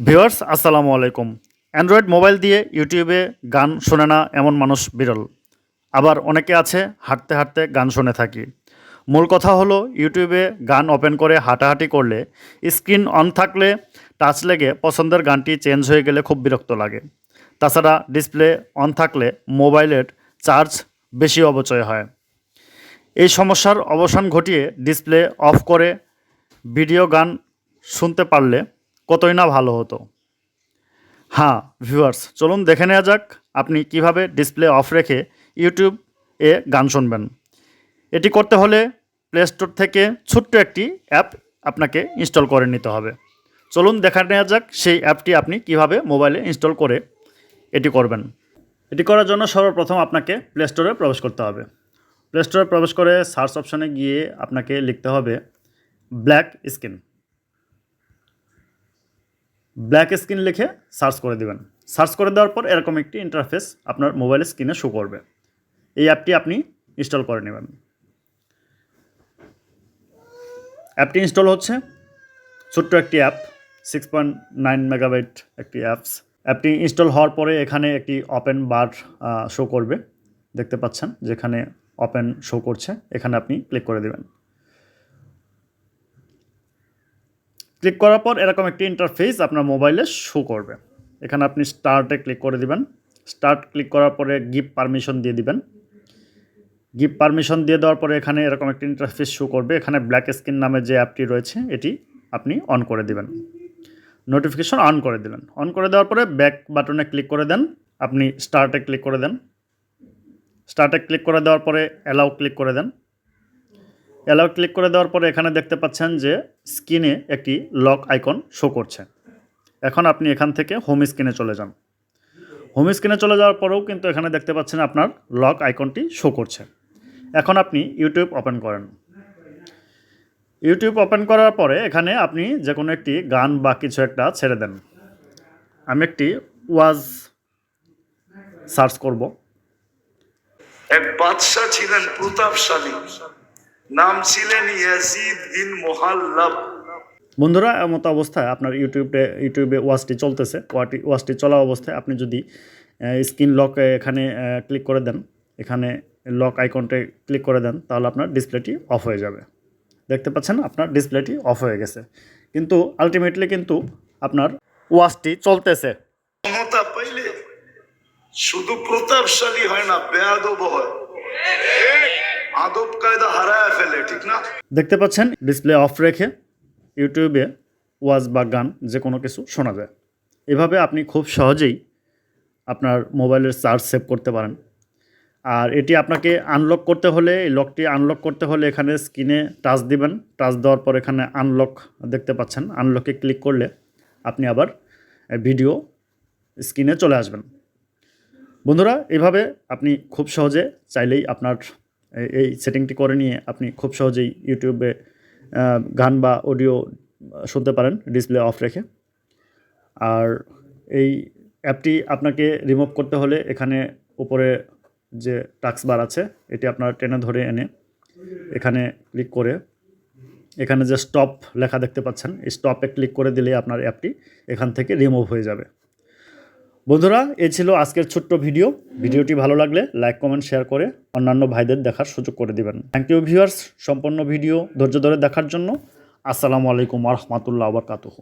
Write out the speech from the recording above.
Viewers আসসালামু আলাইকুম। Android mobile দিয়ে ইউটিউবে গান শোনে না এমন মানুষ বিরল। আবার অনেকে আছে হাঁটতে হাঁটতে গান শুনে থাকি। মূল কথা হলো ইউটিউবে গান ওপেন করে হাঁটাহাঁটি করলে স্ক্রিন অন থাকলে টাচ লেগে পছন্দের গানটি চেঞ্জ হয়ে গেলে খুব বিরক্ত লাগে। তাছাড়া ডিসপ্লে অন থাকলে মোবাইলের চার্জ বেশি অপচয় হয়। এই সমস্যার অবসান ঘটিয়ে ডিসপ্লে অফ করে ভিডিও গান শুনতে পারলে কতই না ভালো হতো। হ্যাঁ ভিউয়ার্স, চলুন দেখে নেওয়া যাক আপনি কিভাবে ডিসপ্লে অফ রেখে ইউটিউব এ গান শুনবেন। এটি করতে হলে প্লে স্টোর থেকে ছোট্ট একটি অ্যাপ আপনাকে ইনস্টল করে নিতে হবে। চলুন দেখা নেওয়া যাক সেই অ্যাপটি আপনি কিভাবে মোবাইলে ইনস্টল করে এটি করবেন। এটি করার জন্য সর্বপ্রথম আপনাকে প্লে স্টোরে প্রবেশ করতে হবে। প্লে স্টোরে প্রবেশ করে সার্চ অপশানে গিয়ে আপনাকে লিখতে হবে ব্ল্যাক স্ক্রিন। ব্ল্যাক স্ক্রিন লিখে সার্চ করে দেবেন। সার্চ করে দেওয়ার পর এরকম একটি ইন্টারফেস আপনার মোবাইলের স্ক্রিনে শো করবে। এই অ্যাপটি আপনি ইনস্টল করে নেবেন। অ্যাপটি ইনস্টল হচ্ছে, ছোট্ট একটি অ্যাপ, 6.9 মেগাবাইট একটি অ্যাপস। অ্যাপটি ইনস্টল হওয়ার পরে এখানে একটি ওপেন বার শো করবে, দেখতে পাচ্ছেন যেখানে ওপেন শো করছে, এখানে আপনি ক্লিক করে দেবেন। ক্লিক করার পর এরকম একটি ইন্টারফেস আপনার মোবাইলে শো করবে। এখানে আপনি স্টার্টে ক্লিক করে দিবেন। স্টার্ট ক্লিক করার পরে গিভ পারমিশন দিয়ে দিবেন। গিভ পারমিশন দিয়ে দেওয়ার পরে এখানে এরকম একটি ইন্টারফেস শো করবে। এখানে ব্ল্যাক স্ক্রিন নামে যে অ্যাপটি রয়েছে এটি আপনি অন করে দিবেন। নোটিফিকেশন অন করে দিলেন। অন করে দেওয়ার পরে ব্যাক বাটনে ক্লিক করে দেন। আপনি স্টার্টে ক্লিক করে দেন। স্টার্টে ক্লিক করে দেওয়ার পরে অ্যালাউ ক্লিক করে দেন। অ্যালাউ ক্লিক করে দেওয়ার পরে এখানে দেখতে পাচ্ছেন যে স্ক্রিনে একটি লক আইকন শো করছে। এখন আপনি এখান থেকে হোম স্ক্রিনে চলে যান। হোম স্ক্রিনে চলে যাওয়ার পরেও কিন্তু এখানে দেখতে পাচ্ছেন আপনার লক আইকনটি শো করছে। এখন আপনি ইউটিউব ওপেন করেন। ইউটিউব ওপেন করার পরে এখানে আপনি যে কোনো একটি গান বা কিছু একটা ছেড়ে দেন। আমি একটি ওয়াজ সার্চ করব। এক বাদশা ছিলেন প্রতাপশালী, নাম ছিলেন ইয়াজিদ বিন মুহাল্লাব। বন্ধুরা, এমতো অবস্থায় আপনার ইউটিউবে ওয়াজটি চলতেছে। ওয়াজটি চলা অবস্থায় আপনি যদি স্ক্রিন লক এখানে ক্লিক করে দেন, এখানে লক আইকনটে ক্লিক করে দেন, তাহলে আপনার ডিসপ্লেটি অফ হয়ে যাবে। দেখতে পাচ্ছেন আপনার ডিসপ্লেটি অফ হয়ে গেছে, কিন্তু আলটিমেটলি কিন্তু আপনার ওয়াজটি চলতেছে। ক্ষমতা পাইলে শুধু প্রতাপশালী হয় না, বেয়াদব হয়, আদব কায়দা হারায় ফেলে, ঠিক না? দেখতে পাচ্ছেন ডিসপ্লে অফ রেখে ইউটিউবে ওয়াজ বা গান যে কোনো কিছু শোনা যায়। এভাবে আপনি খুব সহজেই আপনার মোবাইলের চার্জ সেভ করতে পারেন। আর এটি আপনাকে আনলক করতে হলে, এই লকটি আনলক করতে হলে এখানে স্ক্রিনে টাচ দিবেন। টাচ দেওয়ার পর এখানে আনলক দেখতে পাচ্ছেন, আনলকে ক্লিক করলে আপনি আবার ভিডিও স্ক্রিনে চলে আসবেন। বন্ধুরা, এইভাবে আপনি খুব সহজে চাইলেই আপনার এই সেটিংটি করে নিয়ে আপনি খুব সহজেই ইউটিউবে গান বা অডিও শুনতে পারেন ডিসপ্লে অফ রেখে। আর এই অ্যাপটি আপনাকে রিমুভ করতে হলে এখানে উপরে যে টাস্ক বার আছে এটি আপনার টেনে ধরে এনে এখানে ক্লিক করে এখানে যে স্টপ লেখা দেখতে পাচ্ছেন, এই স্টপে ক্লিক করে দিলে আপনার অ্যাপটি এখান থেকে রিমুভ হয়ে যাবে। বন্ধুরা, এই ছিল আজকের ছোট্ট ভিডিওটি ভালো লাগলে লাইক, কমেন্ট, শেয়ার করে অন্যান্য ভাইদের দেখার সুযোগ করে দিবেন। থ্যাংক ইউ ভিউয়ার্স, সম্পূর্ণ ভিডিও ধৈর্য ধরে দেখার জন্য। আসসালামু আলাইকুম ওয়া রাহমাতুল্লাহি ওয়া বারাকাতুহু।